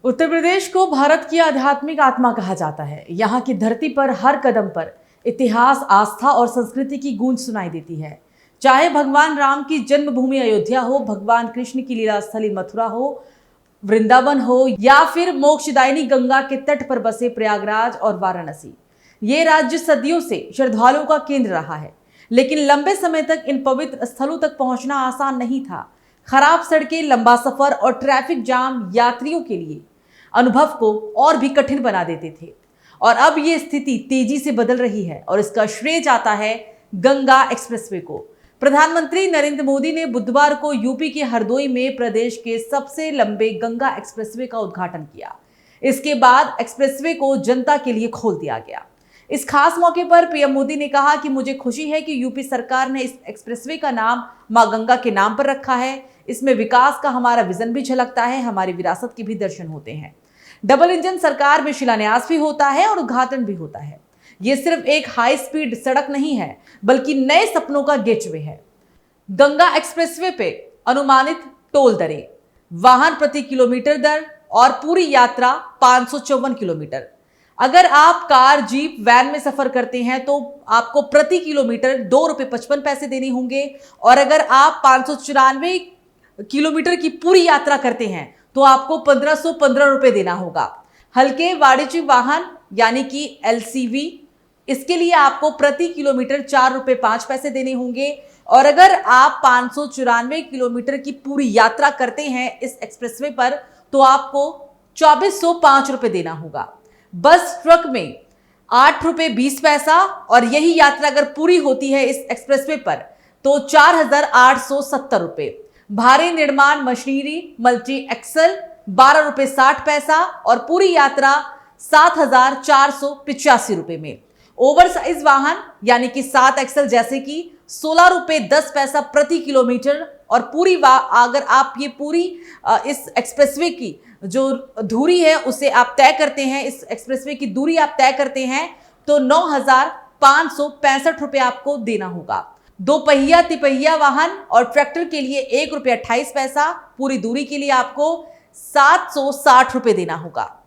उत्तर प्रदेश को भारत की आध्यात्मिक आत्मा कहा जाता है। यहाँ की धरती पर हर कदम पर इतिहास, आस्था और संस्कृति की गूंज सुनाई देती है। चाहे भगवान राम की जन्मभूमि अयोध्या हो, भगवान कृष्ण की लीला स्थली मथुरा हो, वृंदावन हो, या फिर मोक्षदायिनी गंगा के तट पर बसे प्रयागराज और वाराणसी। ये राज्य सदियों से श्रद्धालुओं का केंद्र रहा है, लेकिन लंबे समय तक इन पवित्र स्थलों तक पहुंचना आसान नहीं था। खराब सड़कें, लंबा सफर और ट्रैफिक जाम यात्रियों के लिए अनुभव को और भी कठिन बना देते थे। और अब ये स्थिति तेजी से बदल रही है और इसका श्रेय जाता है गंगा एक्सप्रेसवे को। प्रधानमंत्री नरेंद्र मोदी ने बुधवार को यूपी के हरदोई में प्रदेश के सबसे लंबे गंगा एक्सप्रेसवे का उद्घाटन किया। इसके बाद एक्सप्रेसवे को जनता के लिए खोल दिया गया। इस खास मौके पर पीएम मोदी ने कहा कि मुझे खुशी है कि यूपी सरकार ने इस एक्सप्रेसवे का नाम मां गंगा के नाम पर रखा है। इसमें विकास का हमारा विजन भी झलकता है, हमारी विरासत के भी दर्शन होते हैं। डबल इंजन सरकार में शिलान्यास भी होता है और उद्घाटन भी होता है। ये सिर्फ एक हाई स्पीड सड़क नहीं है, बल्कि नए सपनों का गेटवे है। गंगा एक्सप्रेसवे पे अनुमानित टोल दरें, वाहन प्रति किलोमीटर दर और पूरी यात्रा 554 किलोमीटर। अगर आप कार, जीप, वैन में सफर करते हैं तो आपको प्रति किलोमीटर ₹2.55 देने होंगे, और अगर आप 594 किलोमीटर की पूरी यात्रा करते हैं तो आपको 1515 रुपए देना होगा। हल्के वाणिज्यिक वाहन यानी कि LCV, इसके लिए आपको प्रति किलोमीटर ₹4.05 देने होंगे, और अगर आप 594 किलोमीटर की पूरी यात्रा करते हैं इस एक्सप्रेसवे पर तो आपको 2405 रुपए देना होगा। बस ट्रक में ₹8.20, और यही यात्रा अगर पूरी होती है इस एक्सप्रेसवे पर तो 4870 रुपए। भारी निर्माण मशीनरी मल्टी एक्सल ₹12.60, और पूरी यात्रा 7485 रुपए में। ओवर साइज वाहन यानी कि 7 एक्सल जैसे कि ₹16.10 प्रति किलोमीटर, और पूरी अगर आप ये पूरी इस एक्सप्रेसवे की जो दूरी है उसे आप तय करते हैं, इस एक्सप्रेसवे की दूरी आप तय करते हैं तो 9565 रुपए आपको देना होगा। 2 पहिया, तिपहिया वाहन और ट्रैक्टर के लिए ₹1.28, पूरी दूरी के लिए आपको 760 रुपए देना होगा।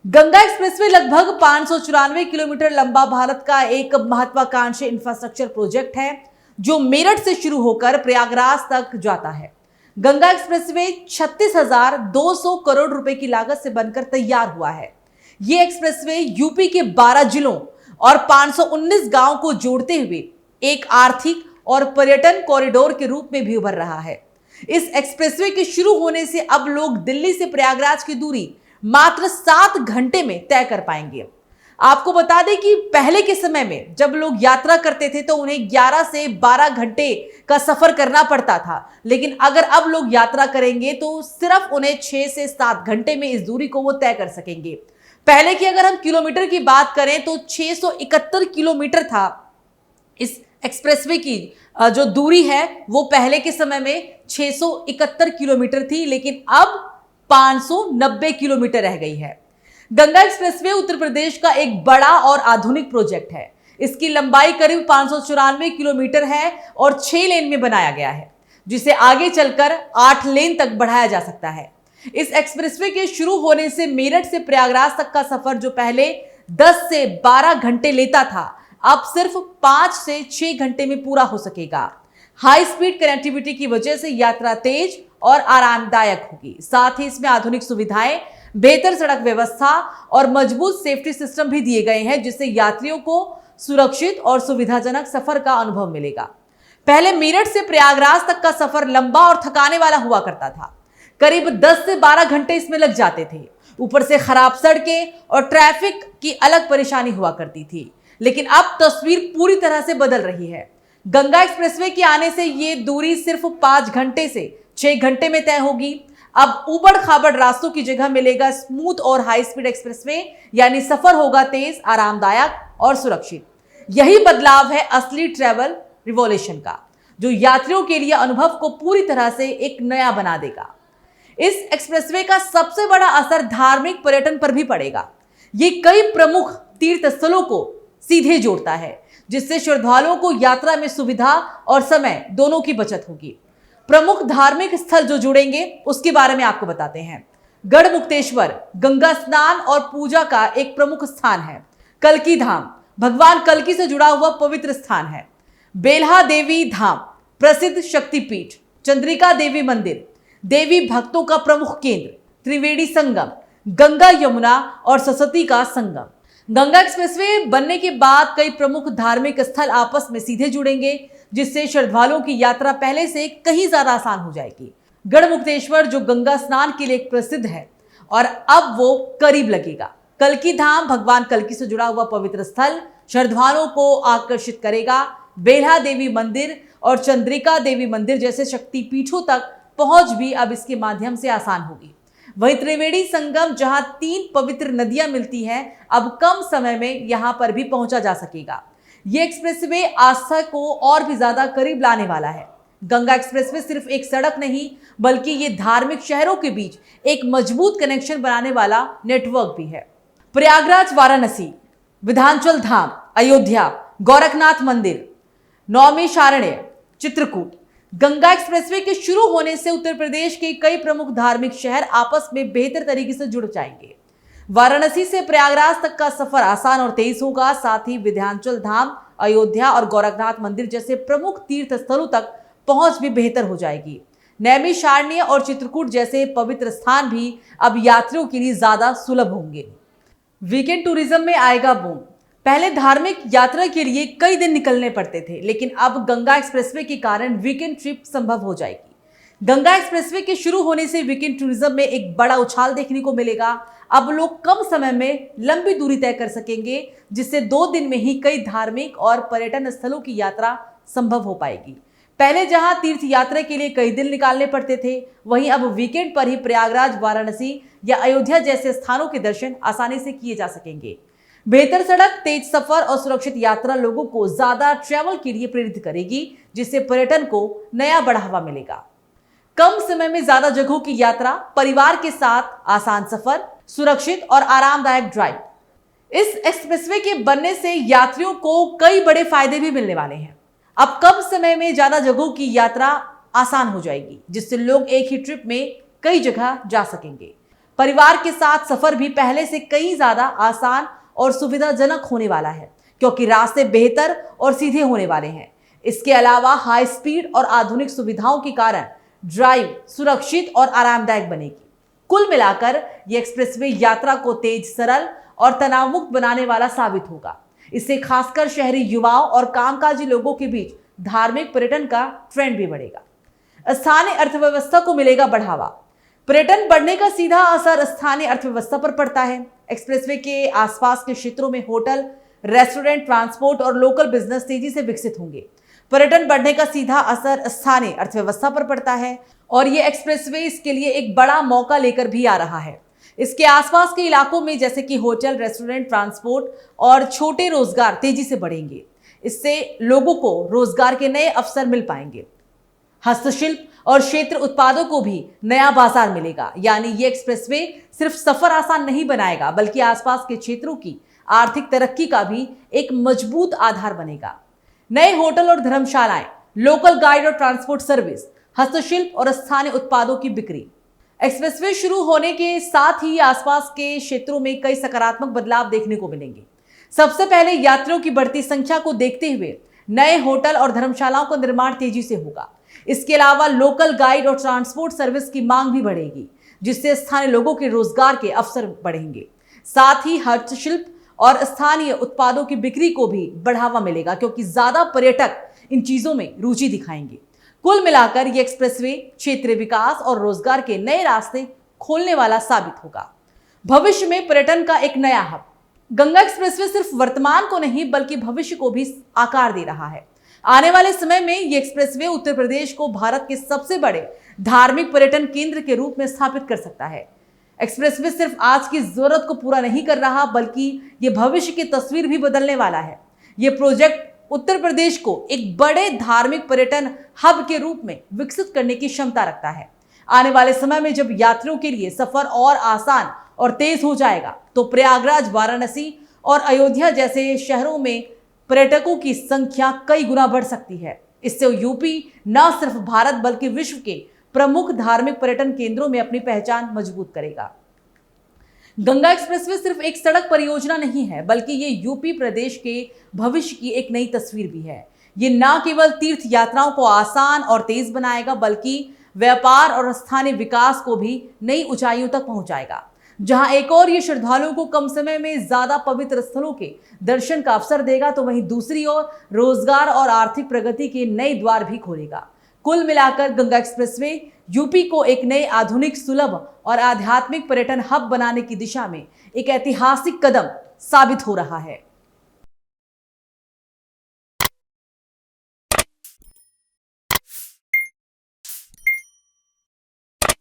गंगा एक्सप्रेसवे लगभग 594 किलोमीटर लंबा भारत का एक महत्वाकांक्षी इंफ्रास्ट्रक्चर प्रोजेक्ट है जो मेरठ से शुरू होकर प्रयागराज तक जाता है। गंगा एक्सप्रेसवे 36,200 करोड़ रुपए की लागत से बनकर तैयार हुआ है। यह एक्सप्रेसवे यूपी के 12 जिलों और 519 गांव को जोड़ते हुए एक आर्थिक और पर्यटन कॉरिडोर के रूप में भी उभर रहा है। इस एक्सप्रेसवे के शुरू होने से अब लोग दिल्ली से प्रयागराज की दूरी मात्र 7 घंटे में तय कर पाएंगे। आपको बता दें कि पहले के समय में जब लोग यात्रा करते थे तो उन्हें 11 से 12 घंटे का सफर करना पड़ता था, लेकिन अगर अब लोग यात्रा करेंगे तो सिर्फ उन्हें 6 से 7 घंटे में इस दूरी को वो तय कर सकेंगे। पहले की अगर हम किलोमीटर की बात करें तो 671 किलोमीटर था इस एक्सप्रेसवे की जो दूरी है वो पहले के समय में 671 किलोमीटर थी, लेकिन अब 590 किलोमीटर रह गई है। गंगा एक्सप्रेसवे उत्तर प्रदेश का एक बड़ा और आधुनिक प्रोजेक्ट है। इसकी लंबाई करीब 594 किलोमीटर है और 6 लेन में बनाया गया है, जिसे आगे चलकर 8 लेन तक बढ़ाया जा सकता है। इस एक्सप्रेसवे के शुरू होने से मेरठ से प्रयागराज तक का सफर जो पहले 10 से 12 घंटे लेता था अब सिर्फ 5 से 6 घंटे में पूरा हो सकेगा। हाई स्पीड कनेक्टिविटी की वजह से यात्रा तेज और आरामदायक होगी। साथ ही इसमें आधुनिक सुविधाएं, बेहतर सड़क व्यवस्था और मजबूत सेफ्टी सिस्टम भी दिए गए हैं, जिससे यात्रियों को सुरक्षित और सुविधाजनक सफर का अनुभव मिलेगा। पहले मेरठ से प्रयागराज तक का सफर लंबा और थकाने वाला हुआ करता था। करीब 10 से 12 घंटे इसमें लग जाते थे। ऊपर से खराब सड़कें और ट्रैफिक की अलग परेशानी हुआ करती थी, लेकिन अब तस्वीर पूरी तरह से बदल रही है। गंगा एक्सप्रेसवे के आने से ये दूरी सिर्फ 5 घंटे से 6 घंटे में तय होगी। अब उबड़ खाबड़ रास्तों की जगह मिलेगा स्मूथ और हाई स्पीड एक्सप्रेसवे, यानी सफर होगा तेज, आरामदायक और सुरक्षित। यही बदलाव है असली ट्रैवल रिवॉल्यूशन का, जो यात्रियों के लिए अनुभव को पूरी तरह से एक नया बना देगा। इस एक्सप्रेसवे का सबसे बड़ा असर धार्मिक पर्यटन पर भी पड़ेगा। ये कई प्रमुख तीर्थ स्थलों को सीधे जोड़ता है, जिससे श्रद्धालुओं को यात्रा में सुविधा और समय दोनों की बचत होगी। प्रमुख धार्मिक स्थल जो जुड़ेंगे उसके बारे में आपको बताते हैं। गढ़मुक्तेश्वर गंगा स्नान और पूजा का एक प्रमुख स्थान है। कल्की धाम भगवान कल्की से जुड़ा हुआ पवित्र स्थान है। बेल्हा देवी धाम प्रसिद्ध शक्तिपीठ। चंद्रिका देवी मंदिर देवी भक्तों का प्रमुख केंद्र। त्रिवेणी संगम गंगा यमुना और सरस्वती का संगम। गंगा एक्सप्रेसवे बनने के बाद कई प्रमुख धार्मिक स्थल आपस में सीधे जुड़ेंगे, जिससे श्रद्धालुओं की यात्रा पहले से कहीं ज्यादा आसान हो जाएगी। गढ़मुक्तेश्वर जो गंगा स्नान के लिए प्रसिद्ध है और अब वो करीब लगेगा। कल्की धाम भगवान कल्की से जुड़ा हुआ पवित्र स्थल श्रद्धालुओं को आकर्षित करेगा। बेल्हा देवी मंदिर और चंद्रिका देवी मंदिर जैसे शक्तिपीठों तक पहुंच भी अब इसके माध्यम से आसान होगी। वहीं त्रिवेणी संगम जहां 3 पवित्र नदियां मिलती हैं, अब कम समय में यहां पर भी पहुंचा जा सकेगा। यह एक्सप्रेसवे आस्था को और भी ज्यादा करीब लाने वाला है। गंगा एक्सप्रेसवे सिर्फ एक सड़क नहीं, बल्कि ये धार्मिक शहरों के बीच एक मजबूत कनेक्शन बनाने वाला नेटवर्क भी है। प्रयागराज वाराणसी, विंध्याचल धाम, अयोध्या, गोरखनाथ मंदिर, नौमिषारण्य, चित्रकूट। गंगा एक्सप्रेसवे के शुरू होने से उत्तर प्रदेश के कई प्रमुख धार्मिक शहर आपस में बेहतर तरीके से जुड़ जाएंगे। वाराणसी से प्रयागराज तक का सफर आसान और तेज होगा। साथ ही विंध्याचल धाम, अयोध्या और गोरखनाथ मंदिर जैसे प्रमुख तीर्थ स्थलों तक पहुंच भी बेहतर हो जाएगी। नैमिषारण्य और चित्रकूट जैसे पवित्र स्थान भी अब यात्रियों के लिए ज्यादा सुलभ होंगे। वीकेंड टूरिज्म में आएगा बूम। पहले धार्मिक यात्रा के लिए कई दिन निकलने पड़ते थे, लेकिन अब गंगा एक्सप्रेसवे के कारण वीकेंड ट्रिप संभव हो जाएगी। गंगा एक्सप्रेसवे के शुरू होने से वीकेंड टूरिज्म में एक बड़ा उछाल देखने को मिलेगा। अब लोग कम समय में लंबी दूरी तय कर सकेंगे, जिससे 2 दिन में ही कई धार्मिक और पर्यटन स्थलों की यात्रा संभव हो पाएगी। पहले जहां तीर्थ यात्रा के लिए कई दिन निकालने पड़ते थे, वहीं अब वीकेंड पर ही प्रयागराज, वाराणसी या अयोध्या जैसे स्थानों के दर्शन आसानी से किए जा सकेंगे। बेहतर सड़क, तेज सफर और सुरक्षित यात्रा लोगों को ज्यादा ट्रैवल के लिए प्रेरित करेगी, जिससे पर्यटन को नया बढ़ावा मिलेगा। कम समय में ज्यादा जगहों की यात्रा, परिवार के साथ आसान सफर, सुरक्षित और आरामदायक ड्राइव। इस एक्सप्रेसवे के बनने से यात्रियों को कई बड़े फायदे भी मिलने वाले हैं। अब कम समय में ज्यादा जगहों की यात्रा आसान हो जाएगी, जिससे लोग एक ही ट्रिप में कई जगह जा सकेंगे। परिवार के साथ सफर भी पहले से कई ज्यादा आसान और सुविधाजनक होने वाला है, क्योंकि रास्ते बेहतर और सीधे होने वाले हैं। इसके अलावा हाई स्पीड और आधुनिक सुविधाओं के कारण ड्राइव सुरक्षित और आरामदायक बनेगी। कुल मिलाकर यह एक्सप्रेसवे यात्रा को तेज, सरल और तनाव मुक्त बनाने वाला साबित होगा। इससे खासकर शहरी युवाओं और कामकाजी लोगों के बीच धार्मिक पर्यटन का ट्रेंड भी बढ़ेगा। स्थानीय अर्थव्यवस्था को मिलेगा बढ़ावा। पर्यटन बढ़ने का सीधा असर स्थानीय अर्थव्यवस्था पर पड़ता है। एक्सप्रेसवे के आसपास के क्षेत्रों में होटल, रेस्टोरेंट, ट्रांसपोर्ट और लोकल बिजनेस तेजी से विकसित होंगे। पर्यटन बढ़ने का सीधा असर स्थानीय अर्थव्यवस्था पर पड़ता है और ये एक्सप्रेसवे इसके लिए एक बड़ा मौका लेकर भी आ रहा है। इसके आसपास के इलाकों में जैसे कि होटल, रेस्टोरेंट, ट्रांसपोर्ट और छोटे रोजगार तेजी से बढ़ेंगे। इससे लोगों को रोजगार के नए अवसर मिल पाएंगे। हस्तशिल्प और क्षेत्र उत्पादों को भी नया बाजार मिलेगा। यानी ये एक्सप्रेसवे सिर्फ सफर आसान नहीं बनाएगा, बल्कि आसपास के क्षेत्रों की आर्थिक तरक्की का भी एक मजबूत आधार बनेगा। नए होटल और धर्मशालाएं, लोकल गाइड और ट्रांसपोर्ट सर्विस, हस्तशिल्प और स्थानीय उत्पादों की बिक्री। एक्सप्रेसवे शुरू होने के साथ ही आसपास के क्षेत्रों में कई सकारात्मक बदलाव देखने को मिलेंगे। सबसे पहले यात्रियों की बढ़ती संख्या को देखते हुए नए होटल और धर्मशालाओं का निर्माण तेजी से होगा। इसके अलावा लोकल गाइड और ट्रांसपोर्ट सर्विस की मांग भी बढ़ेगी, जिससे स्थानीय लोगों के रोजगार के अवसर बढ़ेंगे। साथ ही हस्तशिल्प और स्थानीय उत्पादों की बिक्री को भी बढ़ावा मिलेगा, क्योंकि ज्यादा पर्यटक इन चीजों में रुचि दिखाएंगे। कुल मिलाकर ये एक्सप्रेसवे क्षेत्रीय विकास और रोजगार के नए रास्ते खोलने वाला साबित होगा। भविष्य में पर्यटन का एक नया हब। गंगा एक्सप्रेसवे सिर्फ वर्तमान को नहीं, बल्कि भविष्य को भी आकार दे रहा है। आने वाले समय में ये एक्सप्रेसवे उत्तर प्रदेश को भारत के सबसे बड़े धार्मिक पर्यटन केंद्र के रूप में स्थापित कर सकता है। एक्सप्रेसवे सिर्फ आज की जरूरत को पूरा नहीं कर रहा, बल्कि ये भविष्य की तस्वीर भी बदलने वाला है। ये प्रोजेक्ट उत्तर प्रदेश को एक बड़े धार्मिक पर्यटन हब के रूप में विकसित करने की क्षमता रखता है। आने वाले समय में जब यात्रियों के लिए सफर और आसान और तेज हो जाएगा, तो प्रयागराज, वाराणसी और अयोध्या जैसे शहरों में पर्यटकों की संख्या कई गुना बढ़ सकती है। इससे यूपी न सिर्फ भारत बल्कि विश्व के प्रमुख धार्मिक पर्यटन केंद्रों में अपनी पहचान मजबूत करेगा। गंगा एक्सप्रेसवे सिर्फ एक सड़क परियोजना नहीं है, बल्कि ये यूपी प्रदेश के भविष्य की एक नई तस्वीर भी है। ये न केवल तीर्थ यात्राओं को आसान और तेज बनाएगा, बल्कि व्यापार और स्थानीय विकास को भी नई ऊंचाइयों तक पहुंचाएगा। जहां एक और ये श्रद्धालुओं को कम समय में ज्यादा पवित्र स्थलों के दर्शन का अवसर देगा, तो वहीं दूसरी ओर रोजगार और आर्थिक प्रगति के नए द्वार भी खोलेगा। कुल मिलाकर गंगा एक्सप्रेसवे यूपी को एक नए आधुनिक, सुलभ और आध्यात्मिक पर्यटन हब बनाने की दिशा में एक ऐतिहासिक कदम साबित हो रहा है।